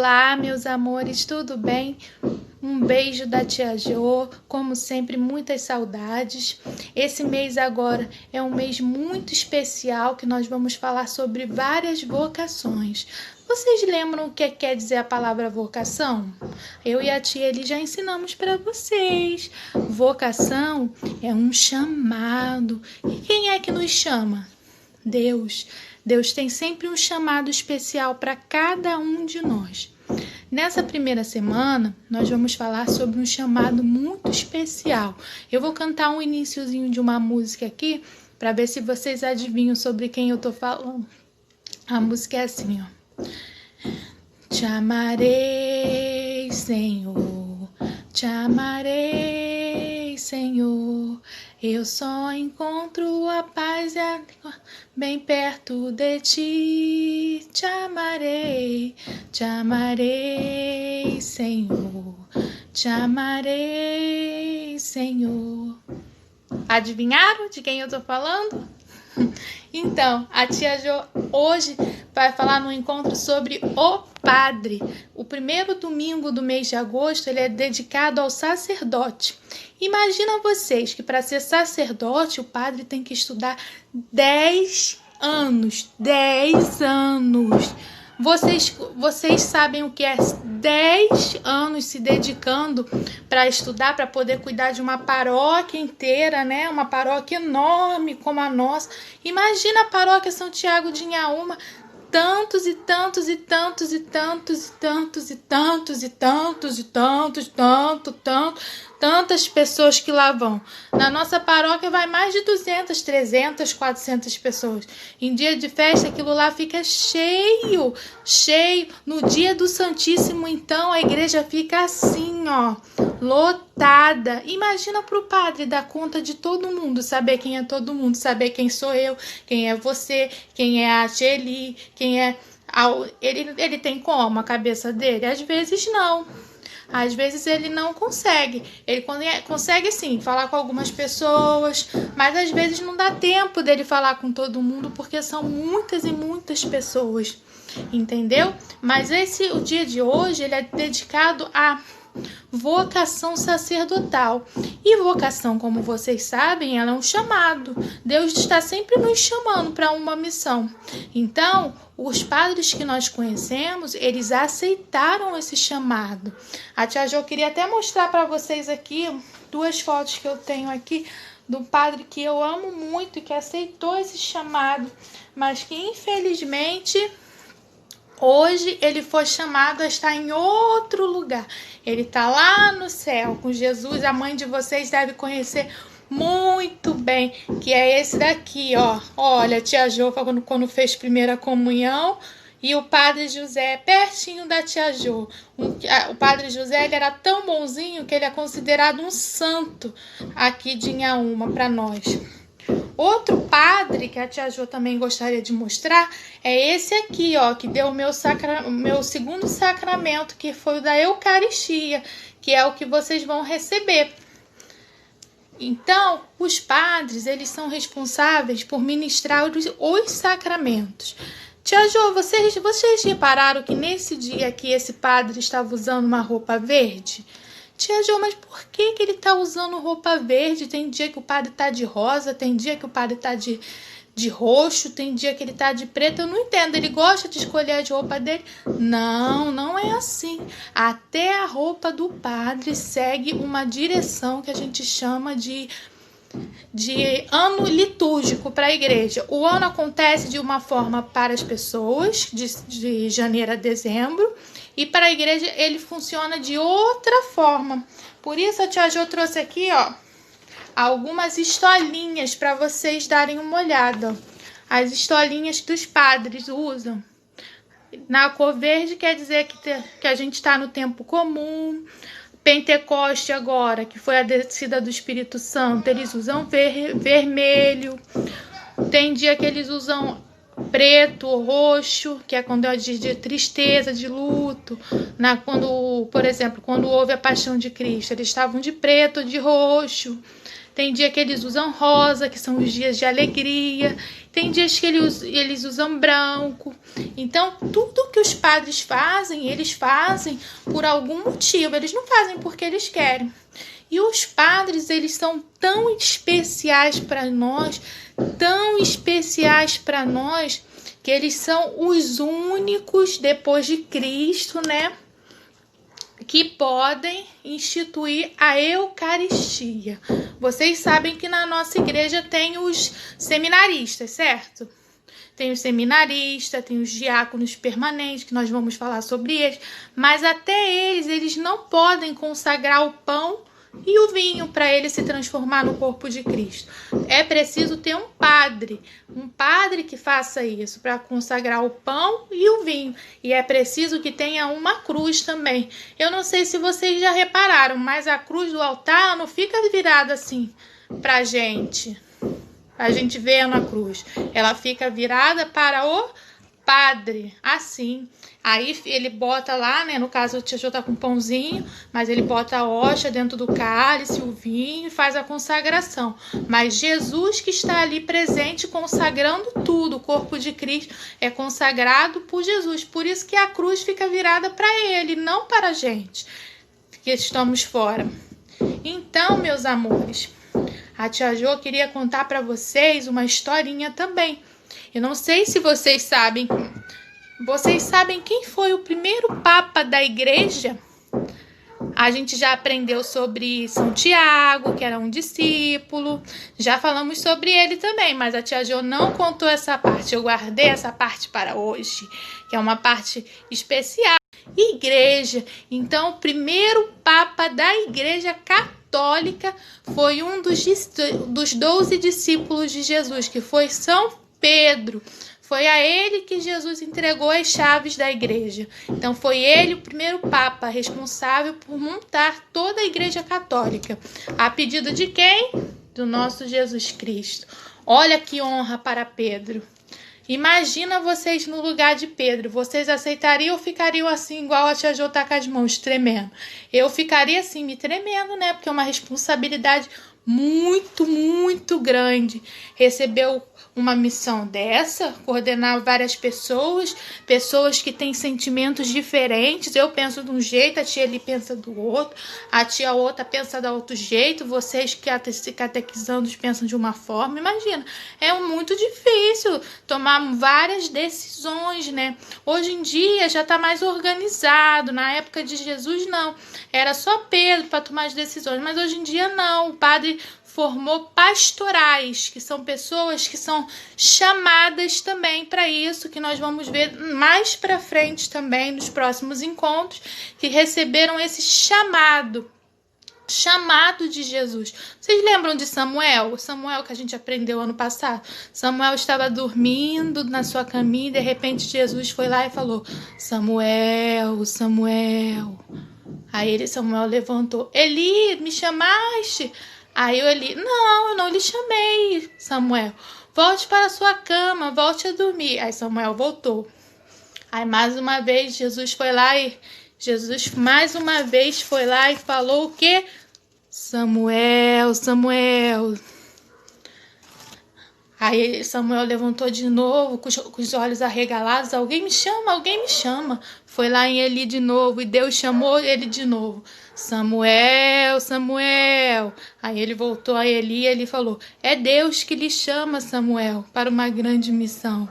Olá, meus amores, tudo bem? Um beijo da tia Jo, como sempre, muitas saudades. Esse mês agora é um mês muito especial que nós vamos falar sobre várias vocações. Vocês lembram o que quer dizer a palavra vocação? Eu e a tia Eli já ensinamos para vocês. Vocação é um chamado. E quem é que nos chama? Deus. Deus tem sempre um chamado especial para cada um de nós. Nessa primeira semana, nós vamos falar sobre um chamado muito especial. Eu vou cantar um iniciozinho de uma música aqui para ver se vocês adivinham sobre quem eu tô falando. A música é assim, ó. Te amarei, Senhor, te amarei, Senhor. Eu só encontro a paz bem perto de ti. Te amarei, Senhor. Te amarei, Senhor. Adivinharam de quem eu tô falando? Então, a tia Jo hoje vai falar no encontro sobre o padre. O primeiro domingo do mês de agosto ele é dedicado ao sacerdote. Imagina vocês que para ser sacerdote o padre tem que estudar 10 anos. 10 anos. Vocês sabem o que é 10 anos se dedicando para estudar, para poder cuidar de uma paróquia inteira, né? Uma paróquia enorme como a nossa. Imagina a paróquia São Tiago de Inhaúma, tantos e tantos e tantos e tantos e tantos e tantos e tantos e tantos, tantas pessoas que lá vão. Na nossa paróquia vai mais de 200, 300, 400 pessoas. Em dia de festa aquilo lá fica cheio. No dia do Santíssimo, então, a igreja fica assim, ó, lotada. Imagina para o padre dar conta de todo mundo, saber quem é todo mundo, saber quem sou eu, quem é você, quem é a Shelly, quem é... Ele tem como a cabeça dele? Às vezes não. Às vezes ele não consegue. Ele consegue sim falar com algumas pessoas, mas às vezes não dá tempo dele falar com todo mundo porque são muitas e muitas pessoas, entendeu? Mas o dia de hoje ele é dedicado a vocação sacerdotal. E vocação, como vocês sabem, ela é um chamado. Deus está sempre nos chamando para uma missão. Então, os padres que nós conhecemos, eles aceitaram esse chamado. A tia Jo queria até mostrar para vocês aqui 2 fotos que eu tenho aqui do padre que eu amo muito e que aceitou esse chamado, mas que infelizmente hoje ele foi chamado a estar em outro lugar. Ele está lá no céu com Jesus. A mãe de vocês deve conhecer muito bem, que é esse daqui, ó. Olha, a tia Jo quando fez primeira comunhão e o padre José pertinho da tia Jo. O padre José ele era tão bonzinho que ele é considerado um santo aqui de Inhaúma para nós. Outro padre que a tia Jo também gostaria de mostrar é esse aqui, ó, que deu o meu segundo sacramento, que foi o da Eucaristia, que é o que vocês vão receber. Então, os padres, eles são responsáveis por ministrar os sacramentos. Tia Jo, vocês repararam que nesse dia aqui esse padre estava usando uma roupa verde? Tia Jo, mas por que ele tá usando roupa verde? Tem dia que o padre tá de rosa, tem dia que o padre tá de roxo, tem dia que ele tá de preto. Eu não entendo, ele gosta de escolher a roupa dele? Não, não é assim. Até a roupa do padre segue uma direção que a gente chama de ano litúrgico para a igreja. O ano acontece de uma forma para as pessoas, de janeiro a dezembro, e para a igreja ele funciona de outra forma. Por isso a tia Jo trouxe aqui, ó, algumas historinhas para vocês darem uma olhada. As historinhas que os padres usam. Na cor verde quer dizer que a gente está no tempo comum. Pentecoste agora, que foi a descida do Espírito Santo, eles usam vermelho. Tem dia que eles usam preto ou roxo, que é quando é o dia de tristeza, de luto. Por exemplo, quando houve a paixão de Cristo, eles estavam de preto ou de roxo. Tem dia que eles usam rosa, que são os dias de alegria. Tem dias que eles usam branco. Então, tudo que os padres fazem, eles fazem por algum motivo. Eles não fazem porque eles querem. E os padres, eles são tão especiais para nós, que eles são os únicos, depois de Cristo, né, que podem instituir a Eucaristia. Vocês sabem que na nossa igreja tem os seminaristas, certo? Tem os seminaristas, tem os diáconos permanentes, que nós vamos falar sobre eles, mas até eles não podem consagrar o pão e o vinho para ele se transformar no corpo de Cristo. É preciso ter um padre que faça isso, para consagrar o pão e o vinho. E é preciso que tenha uma cruz também. Eu não sei se vocês já repararam, mas a cruz do altar não fica virada assim pra gente vendo a cruz. Ela fica virada para o padre, assim. Aí ele bota lá, né? No caso, o tia Jô tá com um pãozinho, mas ele bota a hóstia dentro do cálice, o vinho, e faz a consagração. Mas Jesus que está ali presente, consagrando tudo. O corpo de Cristo é consagrado por Jesus. Por isso que a cruz fica virada para ele, não para a gente, que estamos fora. Então, meus amores, a tia Jô queria contar para vocês uma historinha também. Eu não sei se vocês sabem. Vocês sabem quem foi o primeiro papa da igreja? A gente já aprendeu sobre São Tiago, que era um discípulo. Já falamos sobre ele também, mas a tia Jô não contou essa parte. Eu guardei essa parte para hoje, que é uma parte especial. Igreja. Então, o primeiro papa da igreja católica foi um dos 12 discípulos de Jesus, que foi São Pedro. Foi a ele que Jesus entregou as chaves da igreja. Então foi ele o primeiro papa responsável por montar toda a igreja católica. A pedido de quem? Do nosso Jesus Cristo. Olha que honra para Pedro. Imagina vocês no lugar de Pedro. Vocês aceitariam ou ficariam assim, igual a tia Jô tá com as mãos tremendo? Eu ficaria assim, me tremendo, né? Porque é uma responsabilidade muito, muito grande. Recebeu uma missão dessa, coordenar várias pessoas que têm sentimentos diferentes. Eu penso de um jeito, a tia ali pensa do outro, a tia outra pensa de outro jeito, vocês que se catequizando pensam de uma forma. Imagina, é muito difícil tomar várias decisões, né? Hoje em dia já está mais organizado, na época de Jesus não, era só Pedro para tomar as decisões, mas hoje em dia não, o padre formou pastorais, que são pessoas que são chamadas também para isso, que nós vamos ver mais para frente também, nos próximos encontros, que receberam esse chamado de Jesus. Vocês lembram de Samuel? Samuel que a gente aprendeu ano passado? Samuel estava dormindo na sua caminha e de repente Jesus foi lá e falou: Samuel, Samuel. Aí Samuel levantou: Eli, me chamaste? Aí Eli: não, eu não lhe chamei, Samuel. Volte para a sua cama, volte a dormir. Aí Samuel voltou. Aí mais uma vez Jesus mais uma vez foi lá e falou o quê? Samuel, Samuel. Aí Samuel levantou de novo, com os olhos arregalados: alguém me chama, alguém me chama. Foi lá em Eli de novo e Deus chamou ele de novo: Samuel, Samuel. Aí ele voltou a Eli e ele falou: é Deus que lhe chama, Samuel, para uma grande missão.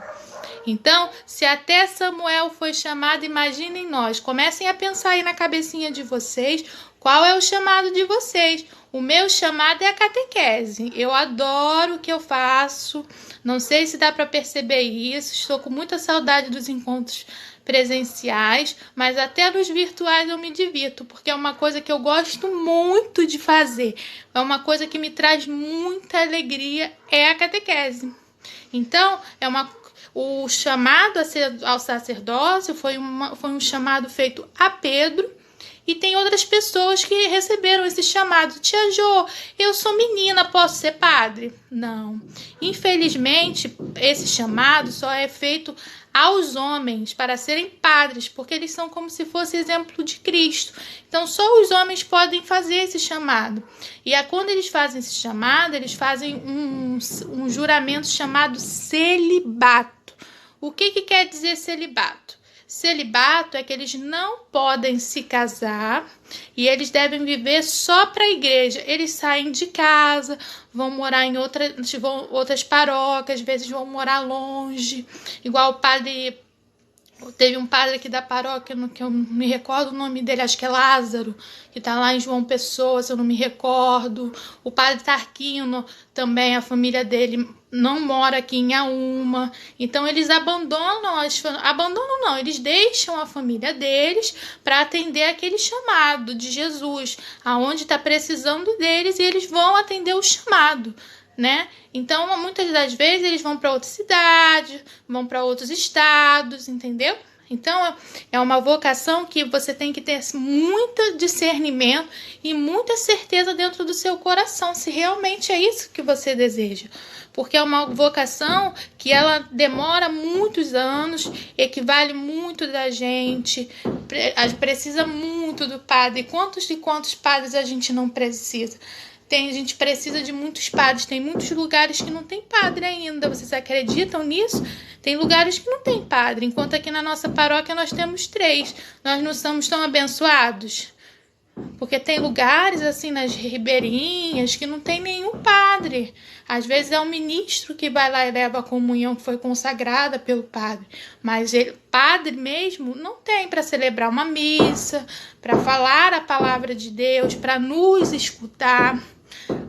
Então, se até Samuel foi chamado, imaginem nós. Comecem a pensar aí na cabecinha de vocês, qual é o chamado de vocês. O meu chamado é a catequese. Eu adoro o que eu faço. Não sei se dá para perceber isso. Estou com muita saudade dos encontros presenciais, mas até nos virtuais eu me divirto, porque é uma coisa que eu gosto muito de fazer. É uma coisa que me traz muita alegria, é a catequese. Então, o chamado ao sacerdócio foi um chamado feito a Pedro, E tem outras pessoas que receberam esse chamado. Tia Jo, eu sou menina, posso ser padre? Não. Infelizmente, esse chamado só é feito aos homens para serem padres, porque eles são como se fosse exemplo de Cristo. Então, só os homens podem fazer esse chamado. E quando eles fazem esse chamado, eles fazem um juramento chamado celibato. O que quer dizer celibato? Celibato é que eles não podem se casar e eles devem viver só para a igreja. Eles saem de casa, vão morar em outras paróquias, às vezes vão morar longe. Igual o padre... Teve um padre aqui da paróquia, que eu não me recordo o nome dele, acho que é Lázaro, que tá lá em João Pessoa, se eu não me recordo. O padre Tarquino também, a família dele não mora aqui em Auma. Então eles eles deixam a família deles para atender aquele chamado de Jesus, aonde está precisando deles, e eles vão atender o chamado, né? Então, muitas das vezes eles vão para outra cidade, vão para outros estados, entendeu? Então, é uma vocação que você tem que ter muito discernimento e muita certeza dentro do seu coração, se realmente é isso que você deseja. Porque é uma vocação que ela demora muitos anos, equivale muito da gente, precisa muito do padre. Quantos e quantos padres a gente não precisa? A gente precisa de muitos padres. Tem muitos lugares que não tem padre ainda. Vocês acreditam nisso? Tem lugares que não tem padre. Enquanto aqui na nossa paróquia nós temos 3. Nós não somos tão abençoados. Porque tem lugares assim nas ribeirinhas que não tem nenhum padre. Às vezes é um ministro que vai lá e leva a comunhão que foi consagrada pelo padre. Mas padre mesmo não tem para celebrar uma missa, para falar a palavra de Deus, para nos escutar.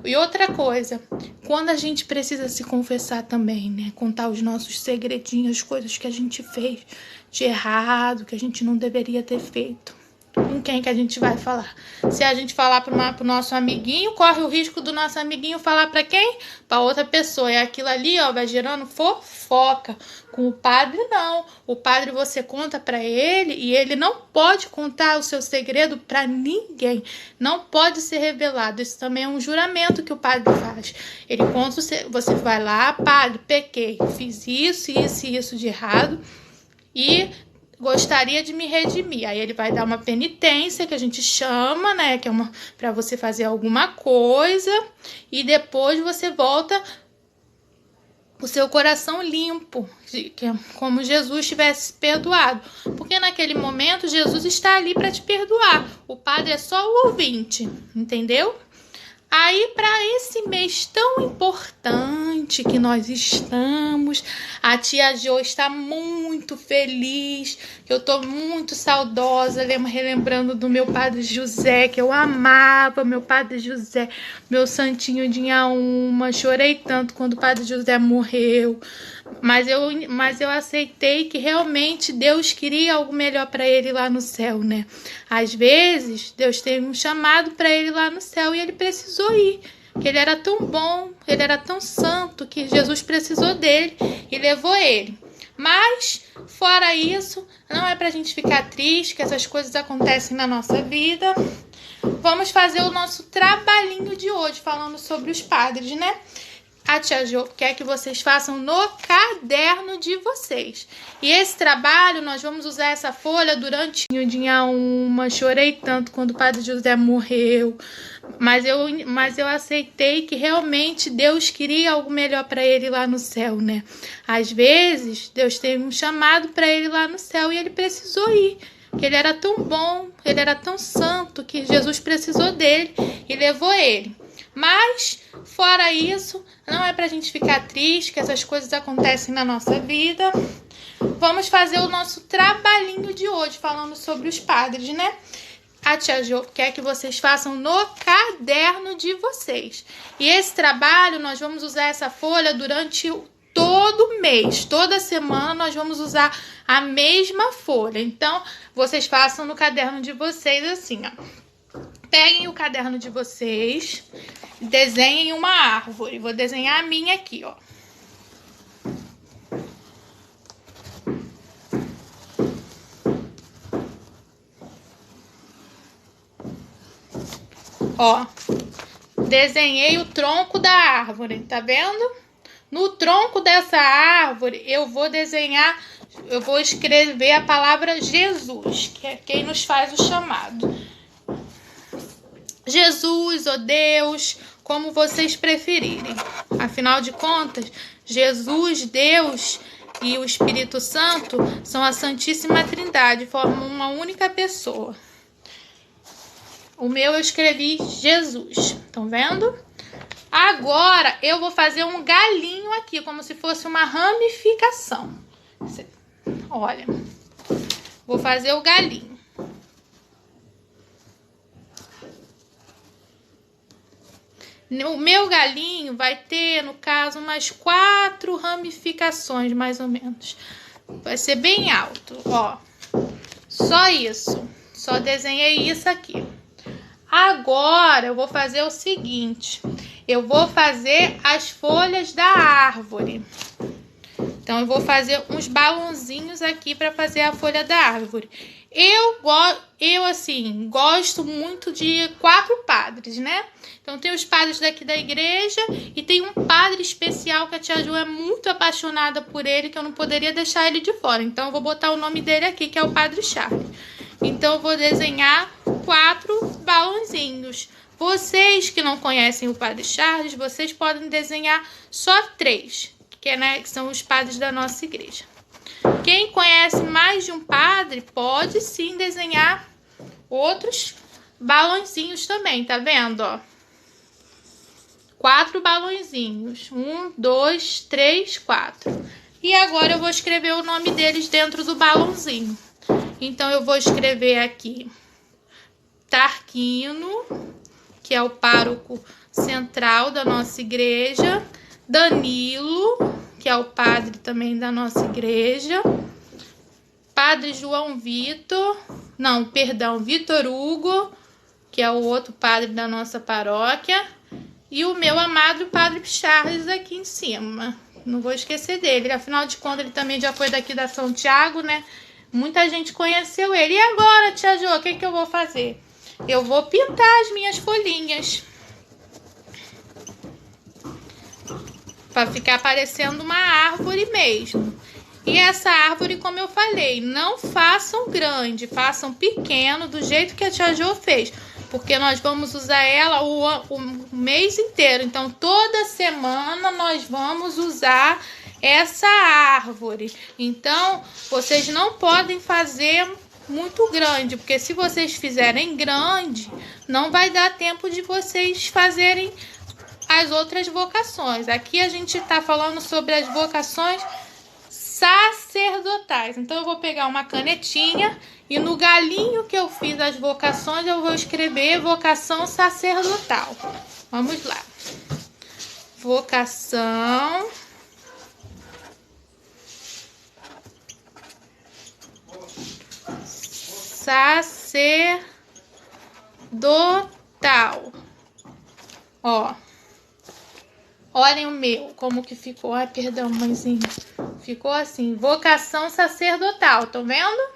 E outra coisa, quando a gente precisa se confessar também, né? Contar os nossos segredinhos, as coisas que a gente fez de errado, que a gente não deveria ter feito. Com quem que a gente vai falar? Se a gente falar pro nosso amiguinho, corre o risco do nosso amiguinho falar para quem? Para outra pessoa. E aquilo ali, ó, vai gerando fofoca. Com o padre, não. O padre você conta para ele e ele não pode contar o seu segredo para ninguém. Não pode ser revelado. Isso também é um juramento que o padre faz. Ele conta, você vai lá, padre, pequei, fiz isso, isso e isso de errado e gostaria de me redimir. Aí ele vai dar uma penitência, que a gente chama, né? Que é para você fazer alguma coisa. E depois você volta o seu coração limpo, que é como Jesus tivesse perdoado. Porque naquele momento Jesus está ali para te perdoar. O padre é só o ouvinte, entendeu? Aí, para esse mês tão importante que nós estamos, a tia Jo está muito feliz, que eu estou muito saudosa, relembrando do meu padre José, que eu amava, meu padre José, meu santinho de Inhaúma. Chorei tanto quando o padre José morreu, mas eu aceitei que realmente Deus queria algo melhor para ele lá no céu, né? Às vezes, Deus teve um chamado para ele lá no céu e ele precisou ir. Que ele era tão bom, ele era tão santo, que Jesus precisou dele e levou ele. Mas, fora isso, não é pra gente ficar triste, que essas coisas acontecem na nossa vida. Vamos fazer o nosso trabalhinho de hoje, falando sobre os padres, né? A tia Jo quer que vocês façam no caderno de vocês. E esse trabalho, nós vamos usar essa folha durante o dia uma. Chorei tanto quando o padre José morreu. Mas eu aceitei que realmente Deus queria algo melhor para ele lá no céu, né? Às vezes, Deus teve um chamado para ele lá no céu e ele precisou ir. Que ele era tão bom, ele era tão santo, que Jesus precisou dele e levou ele. Mas, fora isso, não é pra gente ficar triste, que essas coisas acontecem na nossa vida. Vamos fazer o nosso trabalhinho de hoje, falando sobre os padres, né? A tia Jo quer que vocês façam no caderno de vocês. E esse trabalho, nós vamos usar essa folha durante todo mês. Toda semana nós vamos usar a mesma folha. Então, vocês façam no caderno de vocês assim, ó. Peguem o caderno de vocês, desenhem uma árvore. Vou desenhar a minha aqui, ó. Ó, desenhei o tronco da árvore, tá vendo? No tronco dessa árvore, eu vou escrever a palavra Jesus, que é quem nos faz o chamado. Jesus ou Deus, como vocês preferirem. Afinal de contas, Jesus, Deus e o Espírito Santo são a Santíssima Trindade, formam uma única pessoa. O meu eu escrevi Jesus, estão vendo? Agora eu vou fazer um galinho aqui, como se fosse uma ramificação. Olha, vou fazer o galinho. O meu galinho vai ter, no caso, umas 4 ramificações, mais ou menos. Vai ser bem alto, ó. Só isso. Só desenhei isso aqui. Agora eu vou fazer o seguinte. Eu vou fazer as folhas da árvore. Então, eu vou fazer uns balãozinhos aqui para fazer a folha da árvore. Eu assim, gosto muito de 4 padres, né? Então, tem os padres daqui da igreja e tem um padre especial que a tia Ju é muito apaixonada por ele, que eu não poderia deixar ele de fora. Então, eu vou botar o nome dele aqui, que é o Padre Charles. Então, eu vou desenhar 4 balãozinhos. Vocês que não conhecem o Padre Charles, vocês podem desenhar só 3. Que são os padres da nossa igreja. Quem conhece mais de um padre pode sim desenhar outros balãozinhos também, tá vendo? Ó, 4 balãozinhos. 1, 2, 3, 4. E agora eu vou escrever o nome deles dentro do balãozinho. Então eu vou escrever aqui Tarquino, que é o pároco central da nossa igreja. Danilo, que é o padre também da nossa igreja. Padre João Vitor, Vitor Hugo, que é o outro padre da nossa paróquia. E o meu amado Padre Charles aqui em cima. Não vou esquecer dele, afinal de contas ele também já foi daqui da São Tiago, né? Muita gente conheceu ele. E agora, tia Jo, o que eu vou fazer? Eu vou pintar as minhas folhinhas. Para ficar parecendo uma árvore mesmo. E essa árvore, como eu falei, não façam grande, façam pequeno, do jeito que a tia Jo fez. Porque nós vamos usar ela o mês inteiro. Então, toda semana nós vamos usar essa árvore. Então, vocês não podem fazer muito grande, porque se vocês fizerem grande, não vai dar tempo de vocês fazerem as outras vocações. Aqui a gente está falando sobre as vocações sacerdotais. Então, eu vou pegar uma canetinha e no galinho que eu fiz as vocações, eu vou escrever vocação sacerdotal. Vamos lá. Vocação sacerdotal. Ó. Olhem o meu, como que ficou. Ai, perdão, mãezinha. Ficou assim, vocação sacerdotal, estão vendo?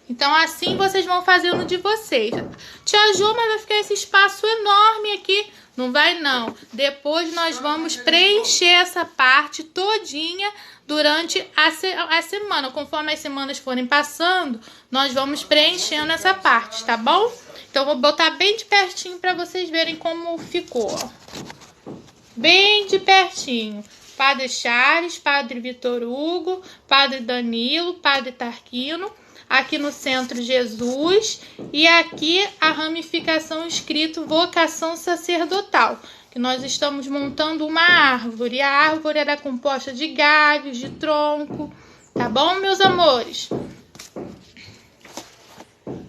Então, assim vocês vão fazendo de vocês. Tia Ju, mas vai ficar esse espaço enorme aqui. Não vai, não. Depois nós vamos preencher essa parte todinha durante a semana. Conforme as semanas forem passando, nós vamos preenchendo essa parte, tá bom? Então, eu vou botar bem de pertinho para vocês verem como ficou, ó. Bem de pertinho. Padre Charles, Padre Vitor Hugo, Padre Danilo, Padre Tarquino. Aqui no centro, Jesus. E aqui a ramificação escrito vocação sacerdotal. Que nós estamos montando uma árvore. E a árvore era composta de galhos, de tronco. Tá bom, meus amores?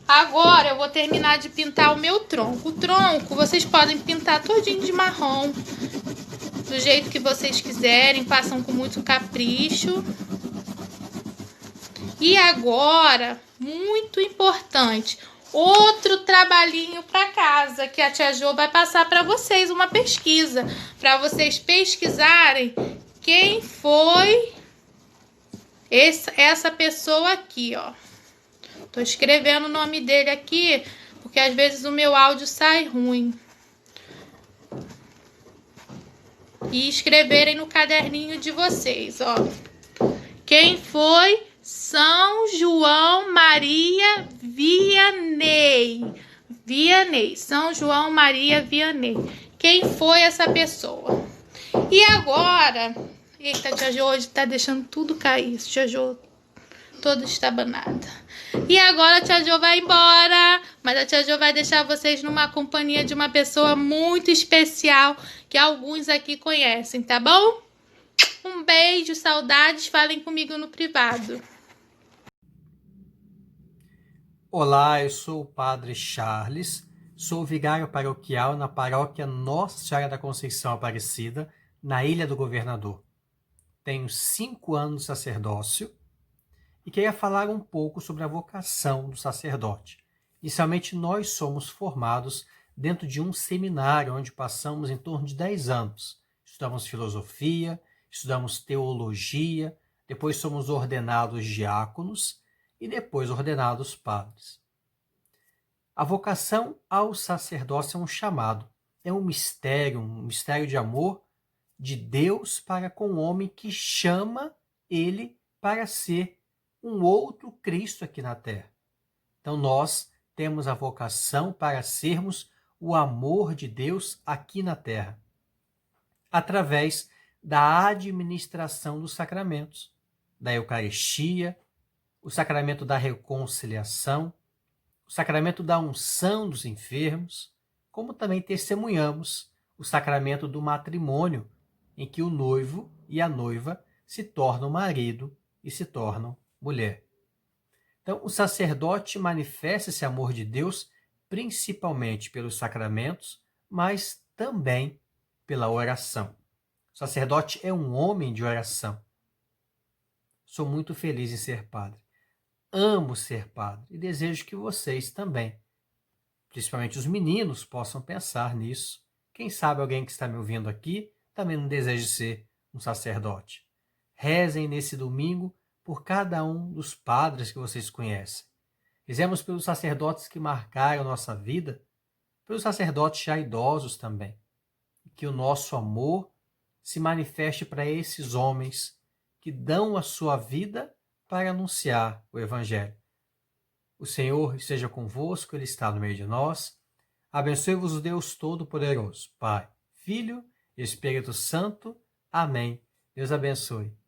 Agora eu vou terminar de pintar o meu tronco. O tronco vocês podem pintar todinho de marrom, do jeito que vocês quiserem, façam com muito capricho. E agora, muito importante, outro trabalhinho para casa, que a tia Jo vai passar para vocês, uma pesquisa, para vocês pesquisarem quem foi essa pessoa aqui, ó. Tô escrevendo o nome dele aqui, porque às vezes o meu áudio sai ruim. e escreverem no caderninho de vocês, ó. Quem foi? São João Maria Vianney. São João Maria Vianney. Quem foi essa pessoa? E agora... Eita, tia Jo hoje tá deixando tudo cair. Tia Jo toda estabanada. E agora a tia Jo vai embora. Mas a tia Jo vai deixar vocês numa companhia de uma pessoa muito especial que alguns aqui conhecem, tá bom? Um beijo, saudades. Falem comigo no privado. Olá, eu sou o Padre Charles, sou vigário paroquial na paróquia Nossa Senhora da Conceição Aparecida, na Ilha do Governador. Tenho 5 anos de sacerdócio e queria falar um pouco sobre a vocação do sacerdote. Inicialmente, nós somos formados dentro de um seminário onde passamos em torno de 10 anos. Estudamos filosofia, estudamos teologia, depois somos ordenados diáconos e depois ordenados padres. A vocação ao sacerdócio é um chamado, é um mistério de amor de Deus para com o homem que chama ele para ser um outro Cristo aqui na Terra. Então nós temos a vocação para sermos o amor de Deus aqui na Terra, através da administração dos sacramentos, da Eucaristia, o sacramento da reconciliação, o sacramento da unção dos enfermos, como também testemunhamos o sacramento do matrimônio, em que o noivo e a noiva se tornam marido e se tornam mulher. Então, o sacerdote manifesta esse amor de Deus principalmente pelos sacramentos, mas também pela oração. O sacerdote é um homem de oração. Sou muito feliz em ser padre. Amo ser padre e desejo que vocês também, principalmente os meninos, possam pensar nisso. Quem sabe alguém que está me ouvindo aqui também não deseja ser um sacerdote. Rezem nesse domingo por cada um dos padres que vocês conhecem. Rezemos pelos sacerdotes que marcaram nossa vida, pelos sacerdotes já idosos também. E que o nosso amor se manifeste para esses homens que dão a sua vida para anunciar o Evangelho. O Senhor esteja convosco, Ele está no meio de nós. Abençoe-vos o Deus Todo-Poderoso, Pai, Filho e Espírito Santo. Amém. Deus abençoe.